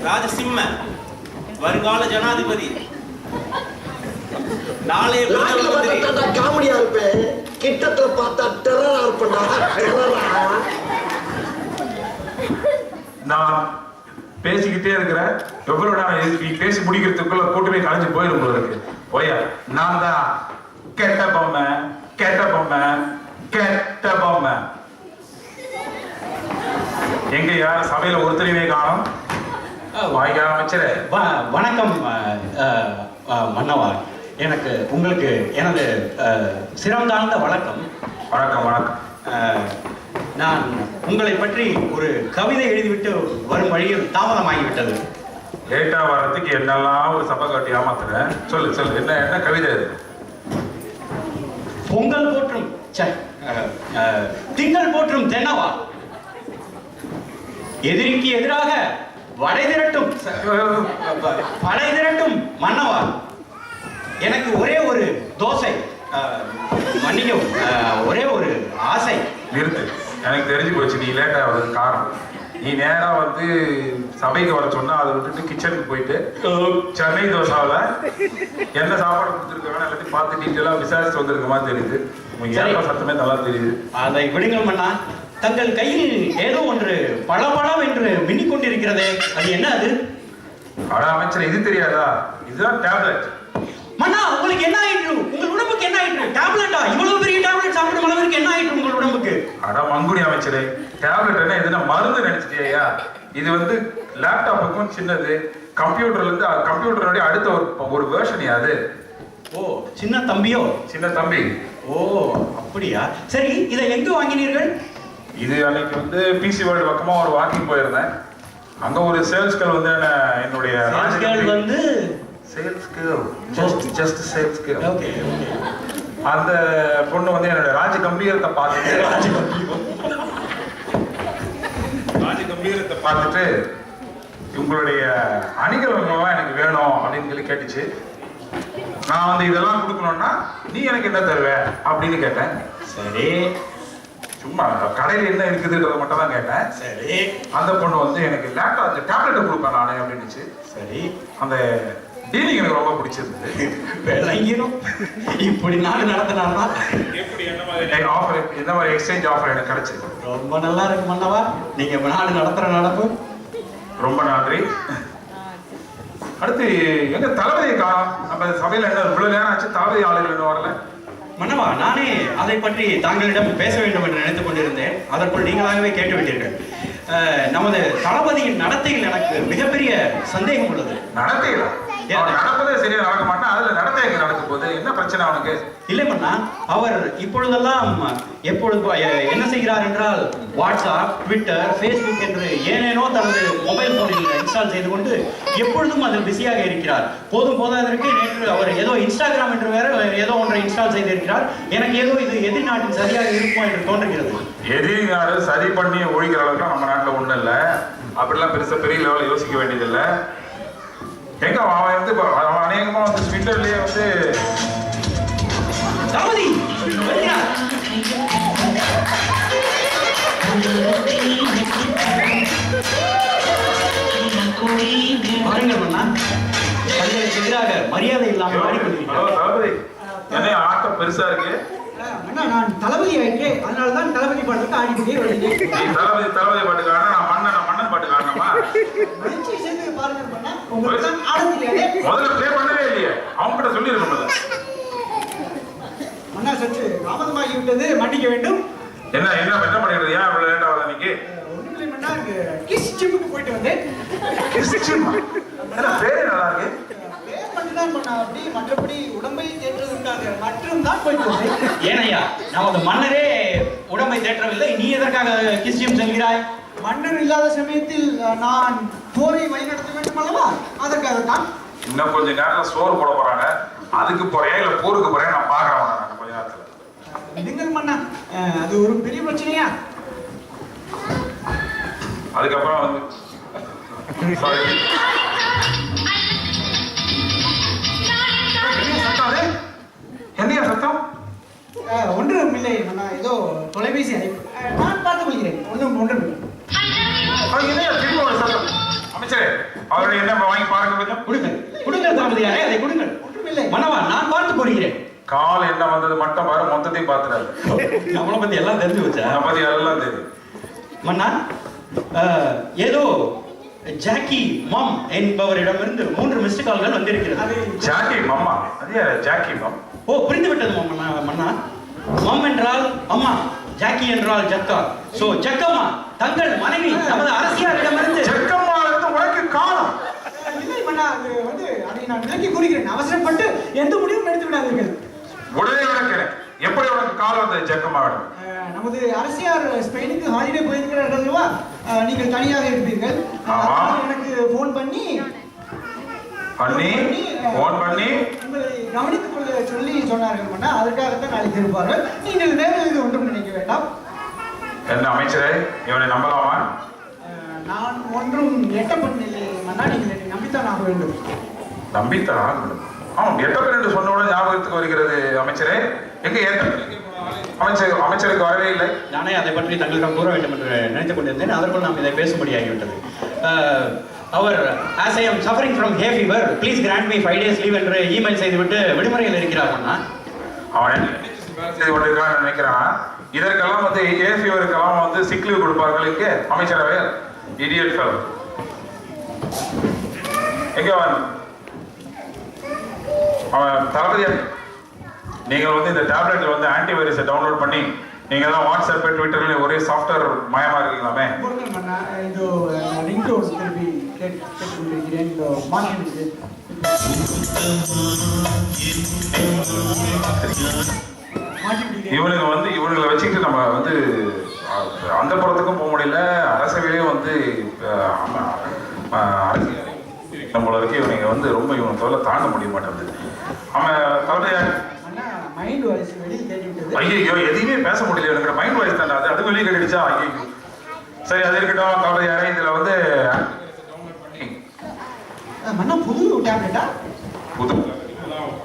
ராஜசிம்ம வருங்கால ஜனாதிபதி நாளைய காமெடியா இருப்பேன், கிட்டத்துல பார்த்தா டெரரா இருப்பா. நான் பேசிக்கிட்டே இருக்கிறேன். எவ்வளவு நேரம் பேசி முடிக்கிறதுக்குள்ள கூட்டமே கலைஞ்சு போயிடும் போல இருக்கு. போயா, நான் தான் கெட்ட பொம்மை, கெட்ட பொம்மை, கெட்ட பொம்மை. எங்க யார் சபையில ஒருத்தரையுமே காணும். வாய்க்கா அமைச்சரே. வணக்கம் மன்னவா. எனக்கு உங்களுக்கு எனது சிரம் தாழ்ந்த வணக்கம். வணக்கம் வணக்கம். நான் உங்களை பற்றி ஒரு கவிதை எழுதிவிட்டு வரும் வழியில் தாமதமாகிவிட்டது. லேட்டா வர்றதுக்கு என்னெல்லாம் ஒரு சபை காட்டி ஏமாத்துறேன். சொல்லு சொல்லு, என்ன என்ன கவிதை இது? பொங்கல் போற்றும் திங்கள் போற்றும் தென்னவா, எதிரிக்கு எதிராக படை திரட்டும் மன்னவா, எனக்கு ஒரே ஒரு தோசை, மன்னிக்கவும், ஒரே ஒரு ஆசை. நிறுத்து, எனக்கு தெரிஞ்சு போச்சு நீ லேட்டா வர்றது காரணம். நீ நேரா வந்து சபைக்கு வர சொன்னா அதை விட்டுட்டு கிச்சனுக்கு போயிட்டு சென்னை தோசாவில் என்ன சாப்பாடு கொடுத்துருக்காங்க எல்லாத்தையும் பார்த்து டீட்டெயிலாக விசாரிச்சு வந்திருக்க மாதிரி தெரியுது. உங்களுக்கு சத்தமே நல்லா தெரியுது. அதை விடுங்கள் மன்னா. தங்கள் கையில் ஏதோ ஒன்று பளபளம் என்று மின்னிக் கொண்டிருக்கிறதே, அது என்ன? அது அமைச்சர், இது தெரியாதா? இதுதான் டேப்லெட். மன்னா, உங்களுக்கு என்ன ஆயிற்று? உங்கள் உடம்புக்கு என்ன ஆயிற்று? டேப்லெட்டா? இவ்வளவு பெரிய டேப்லெட் சாப்பிடும் அளவிற்கு என்ன ஆயிற்று உங்கள் உடம்புக்கு? மங்குடி அமைச்சரே, டேப்லெட் என்ன இதுனா மருந்து நினைச்சிட்டியா? இது வந்து லேப்டாப்புக்கும் சின்னது, கம்ப்யூட்டர்ல இருந்து கம்ப்யூட்டரோட அடுத்த ஒரு வெர்ஷன். அது ஓ, சின்ன தம்பியோ? சின்ன தம்பி. ஓ, அப்படியா? சரி, இதை எங்க வாங்கினீர்கள்? இது அன்னைக்கு வந்து பிசி வேர்ல்டு பக்கமா ஒரு வாக்கிங் போயிருந்தேன். அங்க ஒரு சேல்ஸ் கேர்ள் வந்து என்னுடைய அந்த பொண்ணு வந்து என்னோட ராஜ கம்பீரத்தை பார்த்துட்டு உங்களுடைய அணிகலன்கள்லாம் எனக்கு வேணும் அப்படின்னு சொல்லி கேட்டுச்சு. நான் வந்து இதெல்லாம் கொடுக்கணும்னா நீ எனக்கு என்ன தருவ அப்படின்னு கேட்டேன். சரி, சும்மா கடையில் என்ன இருக்குதுன்றத மட்டும் தான் கேட்டேன். சரி, அந்த பொண்ணு வந்து எனக்கு லேப்டாப் டேப்லெட்டை கொடுப்பேன் நானே அப்படின்னுச்சு. சரி, அந்த டீலிங் எனக்கு ரொம்ப பிடிச்சிருந்தது. இப்படி நாடு நடத்தினார்னா எப்படி என்ன ஆஃபர், என்ன மாதிரி எக்ஸ்சேஞ்ச் ஆஃபர் எனக்கு கிடைச்சது. ரொம்ப நல்லா இருக்கு மன்னவா, நீங்க நாடு நடத்துற நடப்பு. ரொம்ப நன்றி. அடுத்து எங்க தளபதியை காணோம். நம்ம சபையில என்ன இவ்வளவு நேரம் ஆச்சு, தளபதி ஆளுகள் இன்னும் வரல. மன்னவா, நானே அதை பற்றி தாங்களிடம் பேச வேண்டும் என்று நினைத்துக் கொண்டிருந்தேன். அதற்குள் நீங்களாகவே கேட்டுவிட்டீர்கள். நமது தளபதியின் நடத்தையில் எனக்கு மிகப்பெரிய சந்தேகம் உள்ளது. நடத்தையில நடப்பதே சரியா நடக்க மாட்டான், அதுல நடத்தை எங்க நடக்க போகுது? என்ன பிரச்சனை அவனுக்கு? இல்லை மன்னா, அவர் இப்பொழுதெல்லாம் என்ன செய்கிறார் என்றால் வாட்ஸ்அப், ட்விட்டர், ஃபேஸ்புக் என்று ஏனேனோ தனது மொபைல் போனில் இன்ஸ்டால் செய்து கொண்டு எப்பொழுதும் அதில் பிஸியாக இருக்கிறார். போதாதற்கு நேற்று அவர் ஏதோ இன்ஸ்டாகிராம் என்று வேற ஏதோ ஒன்றை இன்ஸ்டால் செய்திருக்கிறார். எனக்கு ஏதோ இது எதிர் நாட்டில் சரியாக இருக்கும் என்று தோன்றுகிறது. எதிர் நாடு சரி பண்ணி ஒழிக்கிற அளவுக்கு நம்ம நாட்டில் ஒண்ணும் இல்லை. அப்படிலாம் பெரிய லெவலில் யோசிக்க வேண்டியதில்லை. எங்க அவன் வந்து அநேகமா வந்து ட்விட்டர்லயே வந்து எதிராக மரியாதை இல்லாம என்ன ஆட்டம் பெருசா இருக்கு. நான் தளபதி ஆயிட்டேன், அதனாலதான் தளபதி பாட்டுக்கு ஆடிக்கிட்டே வருகிறேன். தளபதி பாட்டுக்கு ஆனா நான் மன்னன் பாட்டுக்கு ஆடணுமா? முதல்ல ப்ளே பண்ணவே இல்லையே, அவங்க கிட்ட சொல்லி இருக்கணும். மன்னா, சற்று தாமதமாகி விட்டது, மன்னிக்க வேண்டும். என்ன என்ன என்ன பண்ணிடுறது? ஏன் இவ்வளவு லேட்டா வர இன்னைக்கு? ஒண்ணுமில்லை மன்னா, கிஸ் ஜிம்முக்கு போயிட்டு வந்தேன். Kiss gym? என்ன பேரே நல்லா இருக்கு. பேர் மட்டும் தான் பண்ணா, அப்படி மற்றபடி உடம்பை தேற்றுவதற்காக மற்றும் தான் போயிட்டு வந்தேன். ஏனையா, நமது மன்னரே உடம்பை தேற்றவில்லை, நீ எதற்காக கிஸ் ஜிம் செல்கிறாய்? மன்னர் இல்லாத சமயத்தில் நான் போரை வழிநடத்த வேண்டும் அல்லவா, அதற்காகத்தான். இன்னும் கொஞ்ச நேரம் சோறு போட போறாங்க, அதுக்கு போறேன் இல்ல போருக்கு போறேன் நான் பாக்குறேன் கொஞ்ச நேரத்துல. நீங்கள் மன்னா, அது ஒரு பெரிய பிரச்சனையா? அதுக்கப்புறம் வந்து என்னையா சத்தம்? ஒன்றும் இல்லை மன்னா, ஏதோ தொலைபேசி அழைப்பு. நான் பார்த்துக் கொள்கிறேன். ஒன்றும் அமைச்சரே, அவருடைய என்ன வாங்கி பாருங்க கொஞ்சம். கொடுங்கள் கொடுங்கள் தளபதியாரே, அதை கொடுங்கள். ஒன்றுமில்லை மன்னவா, நான் பார்த்து போகிறேன். கால் என்ன வந்தது மட்டும் பாரு, மொத்தத்தையும் பார்த்துறாரு. நம்மளை பத்தி எல்லாம் தெரிஞ்சு வச்சா அதை பத்தி எல்லாம் தெரியும். மன்னா, ஏதோ ஜாக்கி மம் என்பவரிடமிருந்து 3 மிஸ்டு கால்கள் வந்திருக்கிறது. ஜாக்கி மம்மா, அது ஜாக்கி மம். ஓ, புரிந்து விட்டது மன்னா. மம் என்றால் அம்மா, ஜாக்கி என்றால் ஜக்கா. சோ ஜக்கம்மா, தங்கள் மனைவி நமது அரசியாரிடமிருந்து. ஜக்கம்மா உனக்கு காலம் இல்லை மன்னா, அது வந்து அதை நான் விலக்கி கூறுகிறேன். அவசரப்பட்டு எந்த முடிவும் எடுத்து விடாதீர்கள். உடனே விளக்கிறேன். எப்படி உனக்கு காலம் வந்தது ஜக்கம்மாவிடம்? நமது அரசியார் ஸ்பெயினுக்கு ஹாலிடே போயிருக்கிறார்கள் அல்லவா? நீங்கள் தனியாக இருப்பீர்கள். எனக்கு ஃபோன் பண்ணி உங்களை கவனித்துக் கொள்ள சொல்லி சொன்னார்கள் மன்னா. அதற்காகத்தான் நாளைக்கு இருப்பார்கள். நீங்கள் நேரில் இது ஒன்றும் நினைக்க வேண்டாம். என்ன அமைச்சரே, இவனை நம்பலாமா? நான் ஒன்றும் எட்டப்படவில்லை மன்னா. நீங்கள் என்னை நம்பித்தான் ஆக வேண்டும். நம்பித்தான் ஆக வேண்டும். ஆமாம், எட்டப்பன் என்று சொன்னோட ஞாபகத்துக்கு வருகிறது அமைச்சரே. எங்க அமைச்சருக்கு வரவே இல்லை. நானே அதை பற்றி தங்களிடம் கூற வேண்டும் என்று நினைத்துக் கொண்டிருந்தேன். அதற்குள் நாம் இதை பேசும்படியாகிவிட்டது. அவர் as I am suffering from hay fever, please grant me 5 days leave என்று இமெயில் செய்துவிட்டு விடுமுறையில் இருக்கிறார் அண்ணா. அவன் செய்து கொண்டிருக்கான்னு நினைக்கிறான். இதற்கெல்லாம் வந்து ஏ ஃபீவருக்கெல்லாம் வந்து சிக் லீவ் கொடுப்பார்கள் இங்கே அமைச்சரவை. Idiot fellow. எங்க அவன் தளபதியா, நீங்கள் வந்து இந்த டேப்லெட்ல வந்து ஆன்டிவைரஸை டவுன்லோட் பண்ணி நீங்க தான் வாட்ஸ்அப் ட்விட்டர்ல ஒரே சாஃப்ட்வேர் மயமா இருக்கீங்களாமே. பொருங்கள் மன்னா. இது ரிங்டோன் திருப்பி கேட்டுக்கொண்டிருக்கிறேன். இந்த மாற்றி இவனுங்களை வச்சுக்கிட்டு நம்ம வந்து அந்த புறத்துக்கும் போக முடியல. அரசவையிலேயே வந்து அரசியல் நம்மள இருக்கு. இவனுங்க வந்து ரொம்ப இவனை தொல்லை தாங்க முடிய மாட்டேங்குது. அவன் தளபதியா மைண்ட் வாய்ஸ் வெளியே கேட்டுவிட்டது. ஐயோ, எதையுமே பேச முடியல. எனக்கு மைண்ட் வாய்ஸ் தானே அது வெளியே கேட்டுச்சா? ஐயோ, சரி, அது இருக்கட்டும். தளபதியாரே, இதுல வந்து மன்னா புது டேப்லெட்டா? புது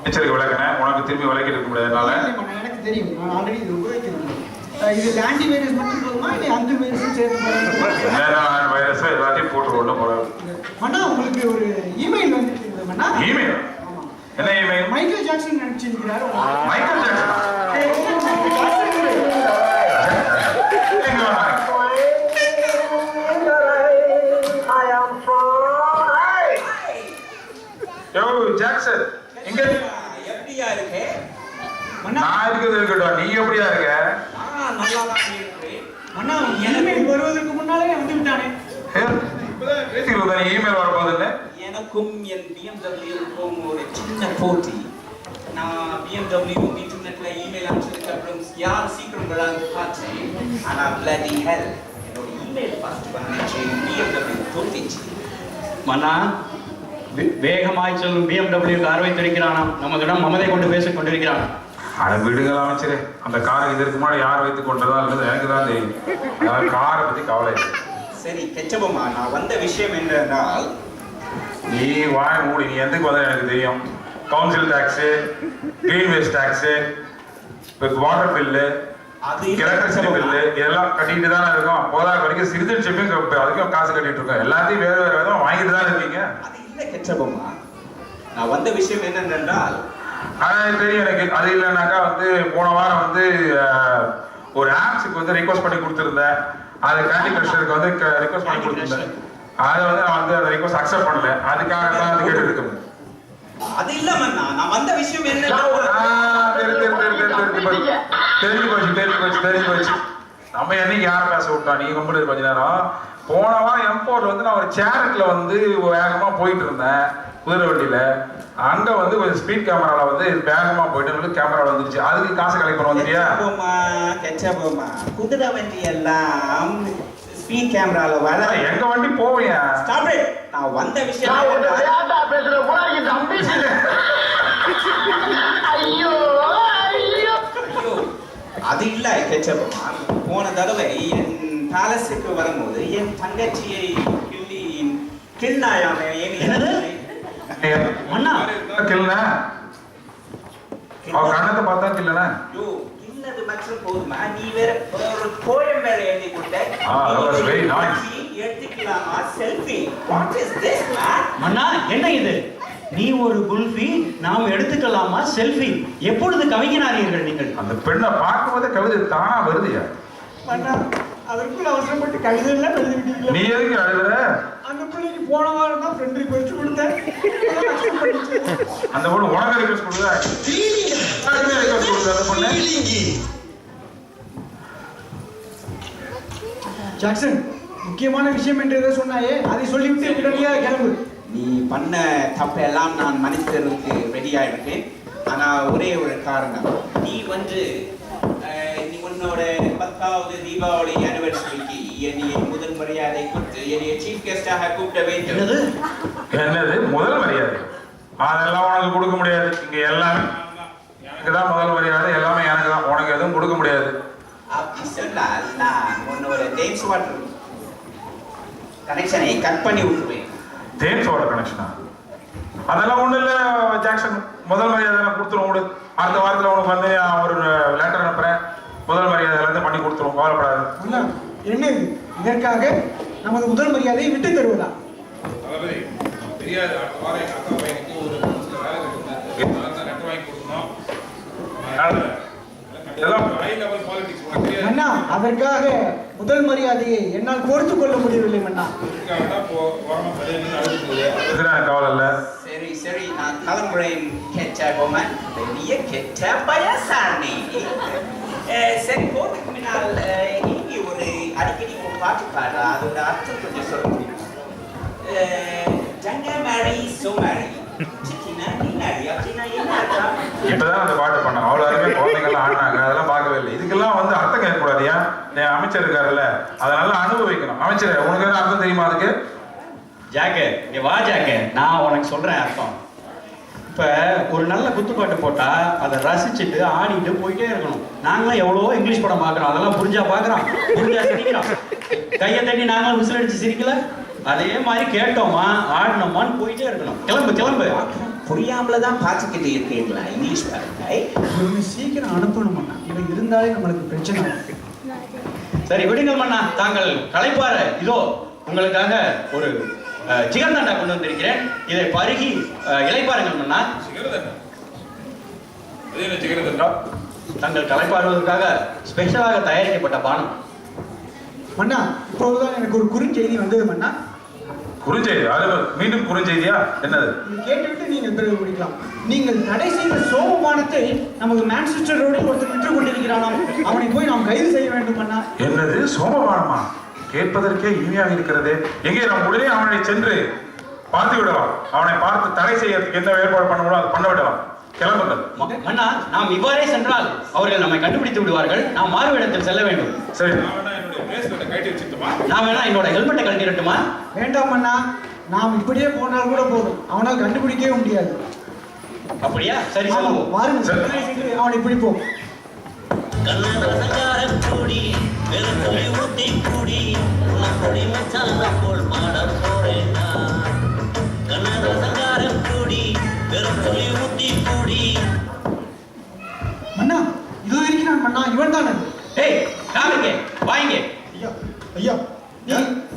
எச்சரிக்கை விளக்கினேன். உனக்கு திரும்பி விளக்கி இருக்க முடியாதுனால எனக்கு தெரியும். நான் ஆல்ரெடி இது உபயோகிக்கிறேன். இது ஆன்டி வைரஸ் மட்டும் போதுமா இல்லை அந்த வைரஸும் சேர்த்து வைரஸ் எல்லாத்தையும் போட்டு கொண்டு போறாரு. மன்னா, உங்களுக்கு ஒரு இமெயில் வந்துருக்குது மன்னா. இமெயில்? என்ன இமெயில்? மைக்கேல் ஜாக்சன் நினைச்சிருக்கிறாரு. Michael Jackson? யோ ஜாக்சன், எங்க எப்படியா இருக்கே? நான் இருக்கிறது இருக்கட்டும், நீ எப்படியா இருக்க? நல்லா தான் இருக்கேன் மன்னா. இமெயில் வருவதற்கு முன்னாலே வந்து விட்டானே. இமெயில் வரப்போகுது. எனக்கும் என் BMW-க்கும் ஒரு சின்ன போட்டி. நான் BMW இன்டர்நெட்ல இமெயில் அனுப்பிச்சதுக்கு அப்புறம் யார் சீக்கிரம் வராது பார்த்தேன். ஆனா bloody hell, என்னோட இமெயில் ஃபர்ஸ்ட் வந்துச்சு. BMW தோத்திச்சு. மன்னா, வேகமாய் செல்லும் BMW கார் வைத்திருக்கிறானாம். நமதிடம் மமதை கொண்டு பேசிக் கொண்டிருக்கிறான். அட விடுங்கள் அமைச்சரே, அந்த காரை இதற்கு முன்னாடி யார் வைத்துக் கொண்டதா அல்லது எனக்கு தான் தெரியும். அதனால காரை பத்தி கவலை இல்லை. சரி கெச்சபமா, நான் வந்த விஷயம் என்னென்றால், நீ வாய் மூடி. நீ எதுக்கு வந்தா எனக்கு தெரியும். Council tax, green waste tax, water bill, electricity bill இதெல்லாம் கட்டிட்டு தானே இருக்கோம். போதாத வரைக்கும் சிட்டிசன்ஷிப்பும் அதுக்கும் காசு கட்டிட்டு இருக்கோம். எல்லாத்தையும் வேறு வேறு விதம் வாங்கிட்டு தான் இருக்கீங்க. அது இல்லை கெச்சபமா. நான் வந்த விஷயம் என்னென்றால், தெரியும் எனக்கு. அது இல்லைனாக்கா வந்து போன வாரம் வந்து ஒரு ஆப்ஸுக்கு வந்து ரிக்வஸ்ட் பண்ணி கொடுத்துருந்தேன். அது கேண்டி கிரஷருக்கு வந்து ரிக்வஸ்ட் பண்ணி கொடுத்துருந்தேன். அதை வந்து நான் வந்து அந்த ரிக்வஸ்ட் அக்செப்ட் பண்ணல. அதுக்காக தான் அது கேட்டு இருக்கேன். அது இல்ல மன்னா, நான் வந்த விஷயம் என்ன? தெரிஞ்சு போச்சு. நம்ம என்னைக்கு யாரும் பேச விட்டா? நீங்க கம்பெனி கொஞ்ச நேரம். போன வாரம் எம்போர்ட்ல வந்து நான் ஒரு சேரட்ல வந்து வேகமா போயிட்டு இருந்தேன் குதிரை வண்டியில. அங்க வந்து கொஞ்சம் ஸ்பீட் கேமரால வந்து வேகமா போயிட்டு கேமரால வந்துருச்சு. அதுக்கு காசு கலெக்ட் பண்ண வந்துட்டியா? கெச்சபமா, குதிரை வண்டி எல்லாம் ஸ்பீட் கேமரால வர எங்க வண்டி போவியா? Stop it. நான் வந்த விஷயம் அது இல்ல கெச்சபமா. போன தடவை என் பேலஸுக்கு வரும்போது என் தங்கச்சியை கிள்ளாயாமே. மண்ணா கிள்ளன அவ கண்ணத்தை பார்த்தா கிள்ளன. கிள்ளது மட்டும் போதுமா? நீ வேற ஒரு போயம் வேற எழுதி கொடுத்த. that was very nice. எடுத்துக்கலாமா selfie? What is this man? மன்னா என்ன இது? நீ ஒரு குல்ஃபி, நாம் எடுத்துக்கலாமா செல்ஃபி? எப்பொழுது கவிஞனானீர்கள் நீங்கள்? அந்த பெண்ணை பார்க்கும்போதே கவிதை தானா வருதுயா. மன்னா அதற்குள்ள அவசரப்பட்டு கவிதை எல்லாம் எழுதி விட்டீங்களா? நீ எதுக்கு அழுகுற? அந்த பிள்ளைக்கு போன வாரம் தான் ஃப்ரெண்ட் ரிக்வெஸ்ட் கொடுத்தேன். அந்த பொண்ணு உனக்கு ரிக்வெஸ்ட் கொடுத்தா? ரிக்வெஸ்ட் கொடுத்தா அந்த பொண்ணு? ஜாக்சன், முக்கியமான விஷயம் என்று ஏதோ சொன்னாயே, அதை சொல்லிவிட்டு உடனடியாக கிளம்பு. நீ பண்ண தப்பெல்லாம் நான் மன்னிப்பதற்கு ரெடியா இருக்கேன். ஆனா ஒரே ஒரு காரணம், நீ நீ உன்னோட 10வது தீபாவளி ஆனிவர்சரிக்கு என்னைய முதல் மரியாதை கொடுத்து என்னைய சீஃப் கெஸ்டாக கூப்பிட வேண்டும். என்னது முதல் மரியாதை? அதெல்லாம் உனக்கு கொடுக்க முடியாது. இங்க எல்லாமே எனக்கு தான் முதல் மரியாதை, எல்லாமே எனக்கு தான். உனக்கு எதுவும் கொடுக்க முடியாது. அப்படி சொன்னால் நான் உன்னோட தேம்ஸ் வாட்டர் கனெக்ஷனை கட் பண்ணி விட்டுருவேன். தேம்ஸ் வாட்டர் கனெக்ஷனா? அதெல்லாம் ஒண்ணு இல்ல ஜாக்சன், முதல் மரியாதை நான் கொடுத்துருவோம். விடு, அடுத்த வாரத்துல உனக்கு வந்து ஒரு லெட்டர் அனுப்புறேன். முதல் மரியாதை எல்லாத்தையும் பண்ணி கொடுத்துருவோம், கவலைப்படாது. அண்ணா, என்ன இது? இதற்காக நமது முதல் மரியாதையை விட்டு தருவதா? தெரியாது, அடுத்த வாரம் எங்க அக்கா பையனுக்கு ஒரு வேலை கிடைக்கும், லெட்டர் வாங்கி கொடுக்கணும். இதெல்லாம் ஹை லெவல் பாலிடிக்ஸ். அண்ணா, அதற்காக முதல் மரியாதையை என்னால் பொறுத்துக் கொள்ள முடியவில்லை மன்னா. கவலை இல்ல. சரி சரி, நான் கிளம்புறேன். கெட்ட பொம்மன், பெரிய கெட்ட பயசாரணி. சரி, போறதுக்கு முன்னால் இங்கே ஒரு அடிக்கடி ஒரு பாட்டு பாடுறா, அதோட அர்த்தம் கொஞ்சம் சொல்ல முடியும்? ஜங்க மேரி சோ மேரி சிக்கினா நீ மேரி அப்படின்னா என்ன அர்த்தம்? இப்பதான் அந்த பாட்டு பண்ணோம், அவ்வளவு அருமையா குழந்தைங்கள்லாம் ஆடினாங்க. அதெல்லாம் பார்க்கவே இல்லை. இதுக்கெல்லாம் வந்து அர்த்தம் கேட்கக்கூடாதியா? என் அமைச்சர் இருக்காருல்ல, அதனால அனுபவிக்கணும். அமைச்சர், உனக்கு என்ன அர்த்தம் தெரியுமா அதுக்கு? ஜாக்கு, இங்க வா ஜாக்கு, நான் உனக்கு சொல்றேன் அர்த்தம். இப்ப ஒரு நல்ல குத்துப்பாட்டு போட்டா அதை ரசிச்சுட்டு ஆடிட்டு போயிட்டே இருக்கணும். நாங்களும் எவ்வளவோ இங்கிலீஷ் படம் பாக்குறோம், அதெல்லாம் புரிஞ்சா பாக்குறோம், புரிஞ்சா சிரிக்கிறோம். கையை தட்டி நாங்களும் விசில் அடிச்சு சிரிக்கல. அதே மாதிரி கேட்டோமா ஆடினோமான்னு போயிட்டே இருக்கணும். கிளம்பு கிளம்பு. புரியாமல தான் பார்த்துக்கிட்டு இருக்கீங்களா இங்கிலீஷ் பாருங்க? இவங்க சீக்கிரம் அனுப்பணும் மன்னா, இவன் இருந்தாலே நம்மளுக்கு பிரச்சனை. சரி விடுங்கள் மன்னா, தாங்கள் களைப்பார இதோ உங்களுக்காக ஒரு சிகர்தண்டா கொண்டு வந்திருக்கிறேன். இதை பருகி இளைப்பாருங்கள் மன்னா. தங்கள் களைப்பாறுவதற்காக ஸ்பெஷலாக தயாரிக்கப்பட்ட பானம். மன்னா, இப்போதுதான் எனக்கு ஒரு குறுஞ்செய்தி வந்தது மன்னா. குறுஞ்செய்தி? அது மீண்டும் குறுஞ்செய்தியா? என்னது? கேட்டுவிட்டு நீங்கள் பிறகு முடிக்கலாம். நீங்கள் தடை செய்த சோமபானத்தை நமது மான்செஸ்டர் ரோடில் ஒருத்தர் விற்று கொண்டிருக்கிறானாம். அவனை போய் நாம் கைது செய்ய வேண்டும் மன்னா. என்னது சோமபானமா? கேட்பதற்கே இனிமையாக இருக்கிறது. எங்கே நாம் உடனே அவனை சென்று பார்த்து விடலாம். அவனை பார்த்து தடை செய்யறதுக்கு எந்த ஏற்பாடு பண்ண முடியும் அதை பண்ண விடலாம். கிளம்புங்கள் மன்னா. நாம் இவ்வாறே சென்றால் அவர்கள் நம்மை கண்டுபிடித்து விடுவார்கள். நாம் மாறுவிடத்தில் செல்ல வேண்டும். சரி, நான் வேணா என்னோட ஹெல்மெட்டை கழட்டிடட்டுமா? வேண்டாம் மன்னா, நாம் இப்படியே போனால் கூட போதும், அவனால் கண்டுபிடிக்கவே முடியாது. அப்படியா? சரி சொல்லுவோம். வாருங்கள், அவனை பிடிப்போம். மன்னா, இதோ இருக்கிறான் மன்னா, இவன் தானே. ஏய், காமிங்க, வாங்க. ஐயா ஐயா, நீ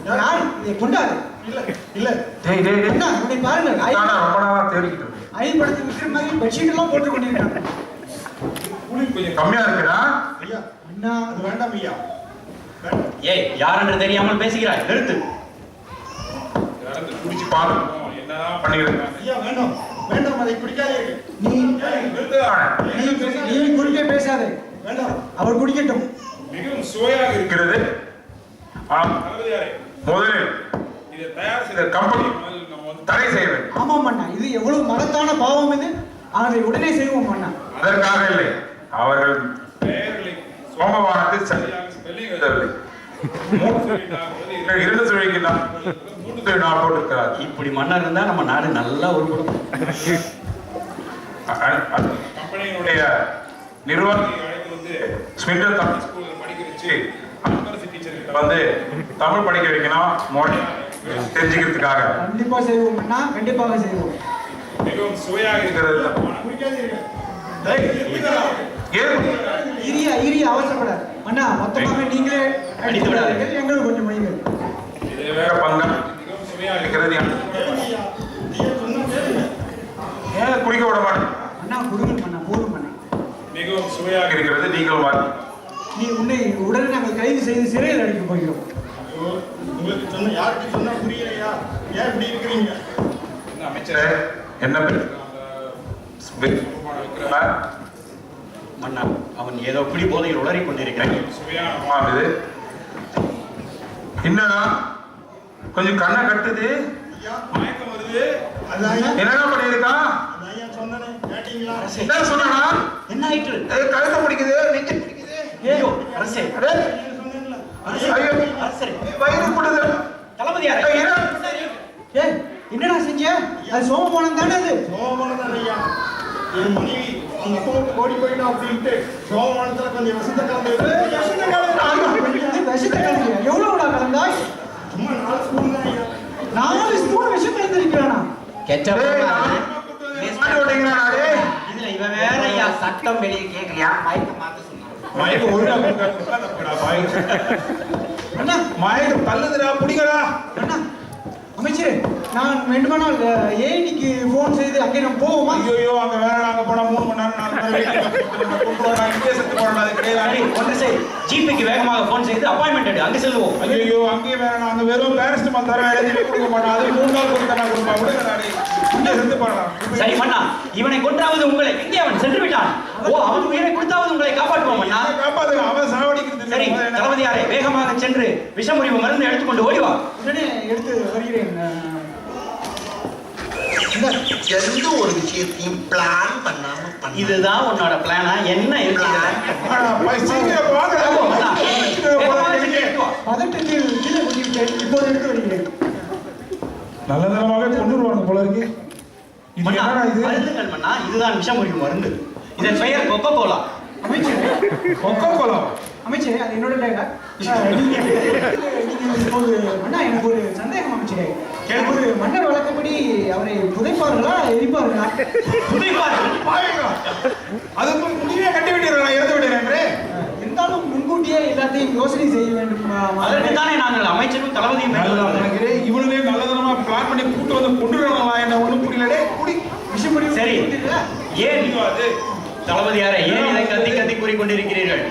யார்? இதை கொண்டாரு. இல்ல இல்ல, டேய் டேய் டேய், அண்ணா, உன்னை பாருங்கள். நான் ரொம்ப நாளா தேடிக்கிட்டு இருக்கேன். ஐம்படத்துக்கு விற்கிற மாதிரி பெட்ஷீட் எல்லாம் போட்டு கொண்டிருக்காங்க. கொஞ்சம் கம்மியா இருக்குடா. ஐயா அண்ணா, அது வேண்டாம் ஐயா. ஏய், யார் என்று தெரியாமல் பேசுகிறாய்? நிறுத்து. குடிச்சு பாரு என்னதான் பண்ணிக்கிறேன். ஐயா வேண்டாம் வேண்டாம், அதை பிடிக்காதீர்கள். நீ குறுக்கே பேசாதே. வேண்டாம், அவர் குடிக்கட்டும். மிகவும் சுவையாக இருக்கிறது. முதலில் இதை தயார் செய்த கம்பெனி தடை செய்ய வேண்டும். ஆமாம் அண்ணா, இது எவ்வளவு மகத்தான பாவம் இது. அதை உடனே செய்வோம் அண்ணா. அதற்காக இல்லை, அவர்கள் பெயர்களை சோமவானத்தில் சரியாக ஸ்பெல்லிங் எழுதவில்லை. 2 சுழிக்கு 3 போட்டிருக்கிறார். இப்படி மன்னர் இருந்தா நம்ம நாடு நல்லா உருப்படும். கம்பெனியினுடைய நிர்வாகி ஸ்மிட்டர் தமிழ் ஸ்கூல்ல படிக்க வச்சு வந்து தமிழ் படிக்க வைக்கணும், மொழி தெரிஞ்சுக்கிறதுக்காக. கண்டிப்பா செய்வோம் அண்ணா, கண்டிப்பாக செய்வோம். மிகவும் சுவையாக இருக்கிறது. இரியா அவசரப்படாது அண்ணா, மொத்தமாக நீங்களே அடித்து விடாதீர்கள், எங்களுக்கு கொஞ்சம் மொழிகள். வேற பங்கம் சுவையா இருக்கிறது ஏன் குடிக்க விட மாட்டேன்? அண்ணா கொடுங்கள் அண்ணா, போதும் அண்ணா. மிகவும் சுவையாக இருக்கிறது, நீங்கள் வாங்க. நீ உன்னை உடனே நாங்கள் கைது செய்து சிறையில் அடைக்கப் போகிறோம். உங்களுக்கு சொன்ன யாருக்கு சொன்னா புரியலையா? ஏன் இப்படி இருக்கிறீங்க? அமைச்சரே, என்ன மன்னா, அவன் ஏதோ குடி போதையில் உளறிக் கொண்டிருக்கிறான். இது என்னடா கொஞ்சம் கண்ணை கட்டுது, மயக்கம் வருது, என்னடா பண்ணிருக்கான்? சொன்னனே கேட்டீங்களா? என்ன சொன்னா? என்ன ஆயிற்று? கழுத்தை பிடிக்குது, நெஞ்சு பிடிக்குது. ஐயோ அரசே, ஐயோ, அரசே, வயிறு போடுது. தளபதியாரே, ஏய், என்னடா செஞ்ச? அது சோமபானம் தானே அது? சோமபானம் ஐயா. என் மனைவி அவங்க அப்பா ஓடி போயிட்டா அப்படின்ட்டு சோமபானத்துல கொஞ்சம் விஷத்தை கலந்து விஷத்தை கலந்து எவ்வளவுடா கலந்தாய்? சும்மா 4 ஸ்பூன் தான் ஐயா. 4 ஸ்பூன் விஷம் கலந்துருக்கிறானா? இதுல இவன் வேற ஐயா. சட்டம் வெளியே கேட்கறியா? மயக்க மாத்த சொன்னான். மயக்கம் ஒழுங்கா கொடுக்கா அண்ணா, மயக்கம் தள்ளுதுடா, பிடிக்கடா. அண்ணா, அமைச்சரே, நான் வேண்டுமானால் ஏனிக்கு போன் செய்து அங்கே நம்ம போவோமா? ஐயோ, அங்க வேற நாங்க போனா 3 மணி நேரம் 4 மணி நேரம் நான் இங்கே செத்து போறேன். அது கிடையாது. ஒன்று செய், ஜிபிக்கு வேகமாக போன் செய்து அப்பாயின்மெண்ட் எடு, அங்க செல்வோம். ஐயோ, அங்கேயே வேற நாங்க வெறும் பேரஸ்டமால் தர வேற எதுவுமே கொடுக்க மாட்டோம். அது 3 நாள் கொடுத்தா நான் கொடுப்பா விடுங்க. நானே இங்கே செத்து போறேன். சரி மன்னா, இவனை கொன்றாவது உங்களை, எங்கே அவன் சென்று விட்டான்? ஓ, அவன் உயிரை கொடுத்தாவது உங்களை காப்பாற்றுவோம் மன்னா. காப்பாத்துங்க, அவன் சாவடிக்கிறது. சரி தளபதியாரே, வேகமாக சென்று விஷமுறிவு மருந்து எடுத்துக்கொண்டு ஓடிவா. உடனே எடுத்து வருகிறேன். எந்த ஒரு விஷயத்தையும் பிளான் பண்ணாம பண்ணி இதுதான் உன்னோட பிளானா? என்ன இருக்கிறது? சீக்கிரம் வாங்க. பதட்டத்தில் கீழே கொண்டிருக்கேன். இப்போது எடுத்து வருகிறேன். நல்ல நேரமாக கொண்டுருவாங்க போல இருக்கு. இது மன்னா, என்னடா இது? மருந்துகள் மன்னா, இதுதான் விஷமுறிவு மருந்து. இதன் பெயர் கொக்கோ கோலா. அமைச்சரே, கொக்கோ கோலா. அமைச்சரே, அது என்னோட டேகா. இப்போது அண்ணா, எனக்கு ஒரு சந்தேகம் அமைச்சரே. ஒரு மன்னர் வழக்கப்படி அவரை புதைப்பார்களா எரிப்பார்களா? புதைப்பார்கள். அதுக்கு முடிவே கட்டி விட்டீர்கள், நான் இறந்து விடுறேன். இருந்தாலும் முன்கூட்டியே எல்லாத்தையும் யோசனை செய்ய வேண்டும். அதற்கு தானே நாங்கள் அமைச்சரும் தளபதியும் வேண்டும். இவனுமே நல்லதனமா பிளான் பண்ணி கூட்டு வந்து கொண்டுருவாங்களா? என்ன ஒண்ணும் புரியலடே. குடி விஷயம் சரி, ஏன் அது தளபதியாரே, ஏன் இதை கத்தி கத்தி கூறிக்கொண்டிருக்கிறீர்கள்?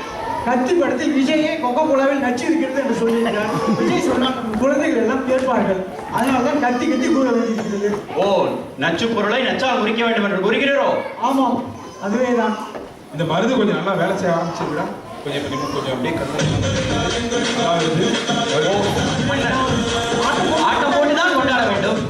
கத்தி படத்தில் விஜயே கொக்கோ கோலாவில் நச்சு இருக்கிறது என்று சொல்லியிருக்கிறார். விஜய் சொன்னால் நம்ம குழந்தைகள் எல்லாம் கேட்பார்கள். அதனால்தான் கத்தி கத்தி கூற வேண்டியிருக்கிறது. ஓ, நச்சு பொருளை நச்சால் குறிக்க வேண்டும் என்று கூறுகிறீரோ? ஆமாம், அதுவே தான். இந்த மருந்து கொஞ்சம் நல்லா வேலை செய்ய ஆரம்பிச்சிருக்கா. கொஞ்சம் கொஞ்சம் அப்படியே ஆட்டம் போட்டுதான் கொண்டாட வேண்டும்.